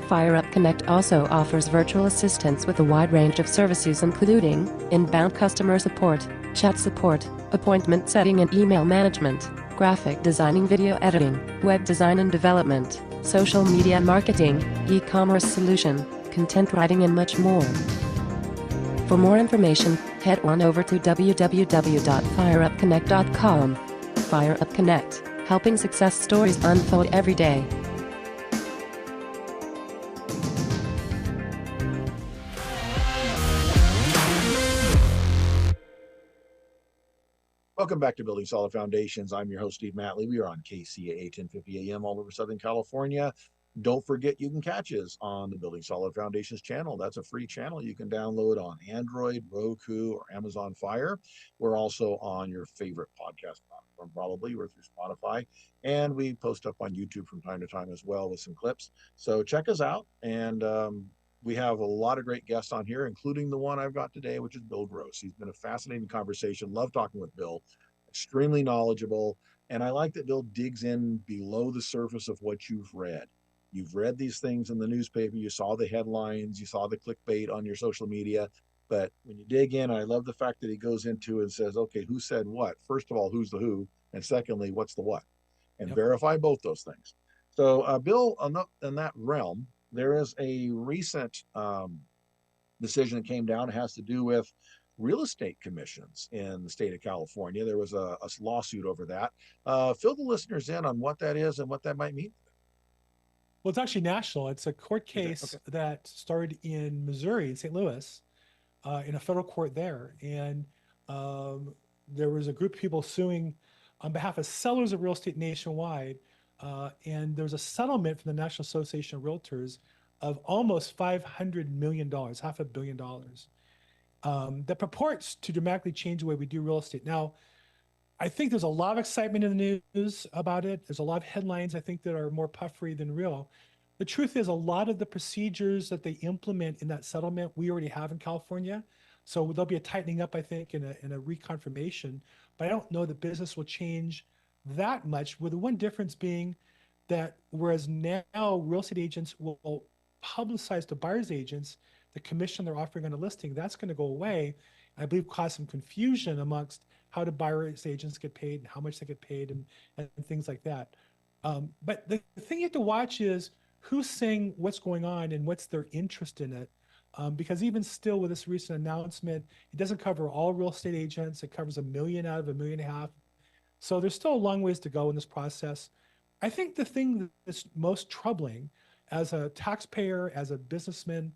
Fire Up Connect also offers virtual assistance with a wide range of services including inbound customer support, chat support, appointment setting and email management, graphic designing, video editing, web design and development, social media marketing, e-commerce solution, content writing and much more. For more information, head on over to www.fireupconnect.com. Fire Up Connect, helping success stories unfold every day. Welcome back to Building Solid Foundations. I'm your host, Steve Matley. We are on KCAA 1050 AM all over Southern California. Don't forget you can catch us on the Building Solid Foundations channel. That's a free channel you can download on Android, Roku, or Amazon Fire. We're also on your favorite podcast platform, probably. We're through Spotify. And we post up on YouTube from time to time as well with some clips. So check us out and we have a lot of great guests on here, including the one I've got today, which is Bill Gross. He's been a fascinating conversation. Love talking with Bill, extremely knowledgeable. And I like that Bill digs in below the surface of what you've read. You've read these things in the newspaper, you saw the headlines, you saw the clickbait on your social media. But when you dig in, I love the fact that he goes into and says, okay, who said what? First of all, who's the who? And secondly, what's the what? And Yep. verify both those things. So, Bill, in that realm, there is a recent decision that came down. It has to do with real estate commissions in the state of California. There was a lawsuit over that. Fill the listeners in on what that is and what that might mean. Well, it's actually national. It's a court case Okay. that started in Missouri, in St. Louis, in a federal court there. And there was a group of people suing on behalf of sellers of real estate nationwide. And there was a settlement from the National Association of Realtors of almost $500 million, $500 million, that purports to dramatically change the way we do real estate. Now, I think there's a lot of excitement in the news about it. There's a lot of headlines, I think, that are more puffery than real. The truth is, a lot of the procedures that they implement in that settlement, we already have in California. So there'll be a tightening up, I think, and a reconfirmation. But I don't know that business will change that much, with the one difference being that whereas now real estate agents will publicize to buyer's agents the commission they're offering on a listing, that's going to go away. I believe cause some confusion amongst how do buyer's agents get paid and how much they get paid and things like that. But the thing you have to watch is who's saying what's going on and what's their interest in it. Because even still with this recent announcement, it doesn't cover all real estate agents. It covers 1 million out of 1.5 million. So there's still a long ways to go in this process. I think the thing that's most troubling as a taxpayer, as a businessman,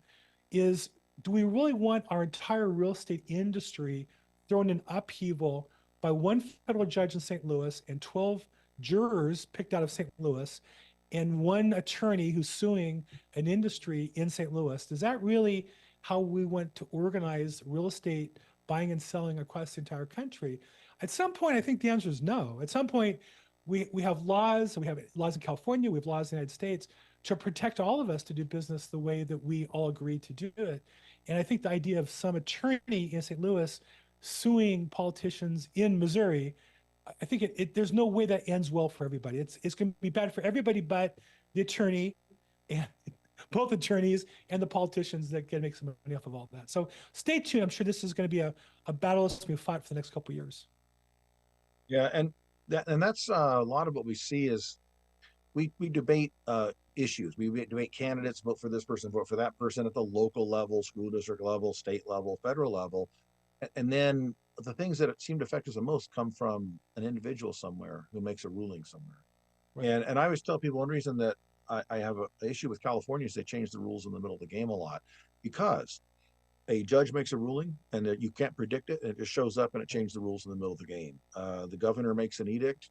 is do we really want our entire real estate industry thrown in upheaval by one federal judge in St. Louis and 12 jurors picked out of St. Louis and one attorney who's suing an industry in St. Louis? Is that really how we want to organize real estate buying and selling across the entire country? At some point, I think the answer is no. At some point, we have laws. We have laws in California. We have laws in the United States to protect all of us to do business the way that we all agree to do it. And I think the idea of some attorney in St. Louis suing politicians in Missouri, I think there's no way that ends well for everybody. It's going to be bad for everybody but the attorney and both attorneys and the politicians that can make some money off of all that. So stay tuned. I'm sure this is going to be a battle that's going to be fought for the next couple of years. Yeah, and that's a lot of what we see is we debate issues. We debate candidates, vote for this person, vote for that person at the local level, school district level, state level, federal level. And then the things that seem to affect us the most come from an individual somewhere who makes a ruling somewhere. Right. And I always tell people one reason that I have an issue with California is they change the rules in the middle of the game a lot, because a judge makes a ruling and that you can't predict it, and it just shows up and it changes the rules in the middle of the game. The governor makes an edict,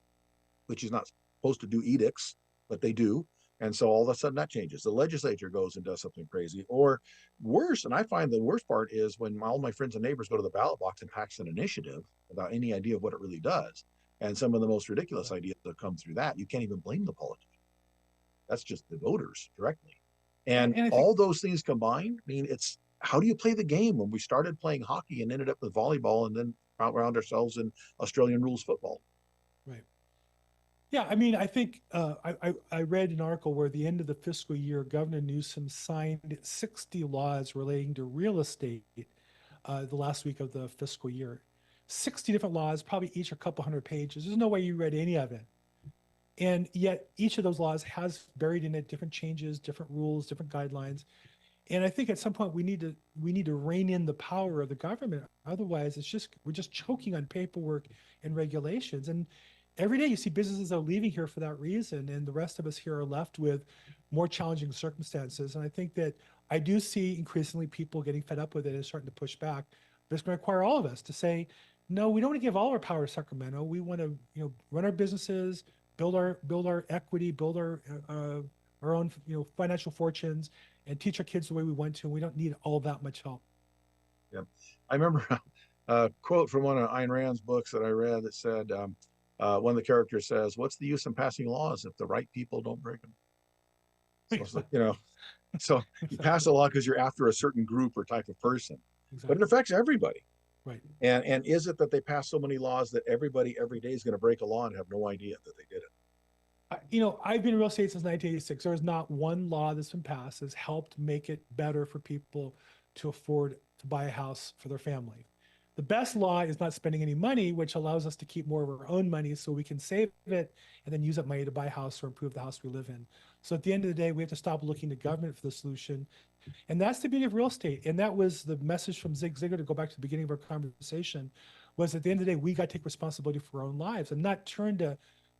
which is not supposed to do edicts, but they do. And so all of a sudden that changes. The legislature goes and does something crazy. Or worse, and I find the worst part is when all my friends and neighbors go to the ballot box and pass an initiative without any idea of what it really does. And some of the most ridiculous ideas that come through that, you can't even blame the politician. That's just the voters directly. And I think all those things combined, I mean, it's how do you play the game? When we started playing hockey and ended up with volleyball and then found ourselves in Australian rules football. Right. Yeah, I mean, I think I read an article where at the end of the fiscal year, Governor Newsom signed 60 laws relating to real estate the last week of the fiscal year. 60 different laws, probably each a couple hundred pages. There's no way you read any of it. And yet each of those laws has buried in it different changes, different rules, different guidelines. And I think at some point we need to rein in the power of the government. Otherwise, we're just choking on paperwork and regulations. And every day you see businesses that are leaving here for that reason, and the rest of us here are left with more challenging circumstances. And I think that I do see increasingly people getting fed up with it and starting to push back. But it's going to require all of us to say, no, we don't want to give all our power to Sacramento. We want to, run our businesses, build our equity, build our own, financial fortunes, and teach our kids the way we want to. We don't need all that much help. Yep. I remember a quote from one of Ayn Rand's books that I read that said, one of the characters says, "What's the use in passing laws if the right people don't break them?" So, So you pass a law because you're after a certain group or type of person, but Exactly. it affects everybody. Right. And is it that they pass so many laws that everybody every day is going to break a law and have no idea that they did it? I've been in real estate since 1986. There is not one law that's been passed that's helped make it better for people to afford to buy a house for their family. The best law is not spending any money, which allows us to keep more of our own money so we can save it and then use that money to buy a house or improve the house we live in. So at the end of the day, we have to stop looking to government for the solution. And that's the beauty of real estate. And that was the message from Zig Ziglar, to go back to the beginning of our conversation, was at the end of the day, we got to take responsibility for our own lives and not turn to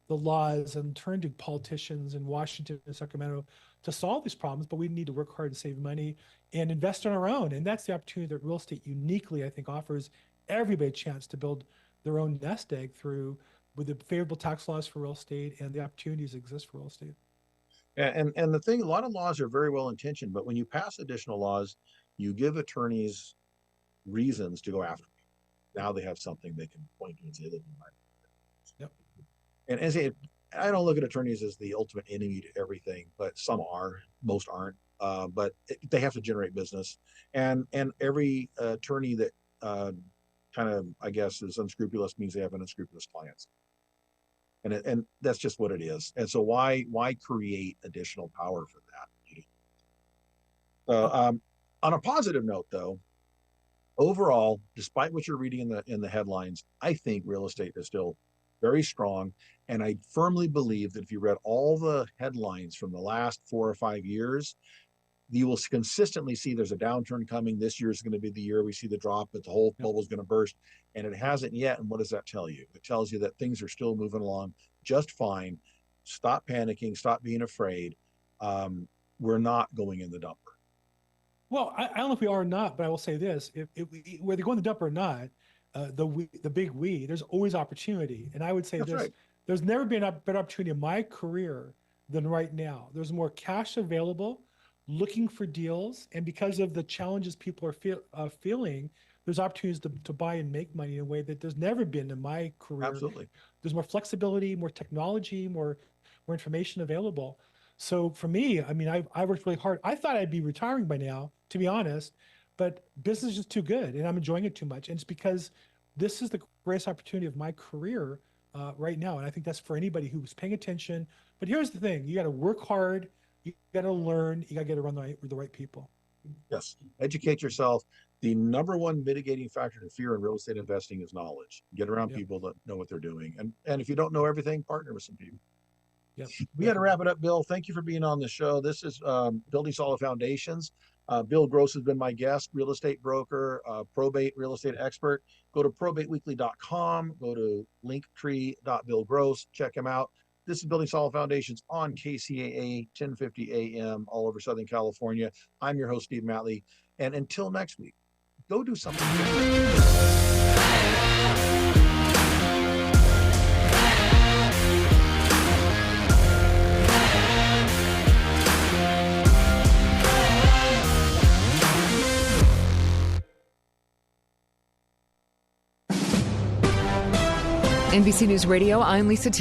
the laws and turn to politicians in Washington and Sacramento to solve these problems, but we need to work hard and save money and invest on our own. And that's the opportunity that real estate uniquely, I think, offers everybody a chance to build their own nest egg through with the favorable tax laws for real estate and the opportunities that exist for real estate. And the thing, a lot of laws are very well intentioned, but when you pass additional laws, you give attorneys reasons to go after you. Now they have something they can point to and say, look, Yep. and as I don't look at attorneys as the ultimate enemy to everything, but some are, most aren't. But they have to generate business, and every attorney that kind of, I guess, is unscrupulous means they have an unscrupulous clients, and that's just what it is. And so why create additional power for that? So on a positive note, though, overall, despite what you're reading in the headlines, I think real estate is still very strong. And I firmly believe that if you read all the headlines from the last 4 or 5 years, you will consistently see there's a downturn coming. This year is going to be the year we see the drop, but the whole bubble is going to burst. And it hasn't yet. And what does that tell you? It tells you that things are still moving along just fine. Stop panicking. Stop being afraid. We're not going in the dumper. Well, I don't know if we are or not, but I will say this: whether going the dump or not, the big we, there's always opportunity. And I would say That's this: right. there's never been a better opportunity in my career than right now. There's more cash available, looking for deals, and because of the challenges people are feeling, there's opportunities to buy and make money in a way that there's never been in my career. Absolutely. There's more flexibility, more technology, more information available. So for me, I mean, I worked really hard. I thought I'd be retiring by now, to be honest, but business is too good and I'm enjoying it too much. And it's because this is the greatest opportunity of my career right now. And I think that's for anybody who's paying attention. But here's the thing: you got to work hard, you got to learn, you got to get around the right people. Yes. Educate yourself. The number one mitigating factor to fear in real estate investing is knowledge. Get around people that know what they're doing. And if you don't know everything, partner with some people. Yep. We got to wrap it up, Bill. Thank you for being on the show. This is Building Solid Foundations. Bill Gross has been my guest, real estate broker, probate real estate expert. Go to probateweekly.com, go to linktree.billgross, check him out. This is Building Solid Foundations on KCAA 1050 AM all over Southern California. I'm your host, Steve Matley. And until next week, go do something different. NBC News Radio, I'm Lisa T.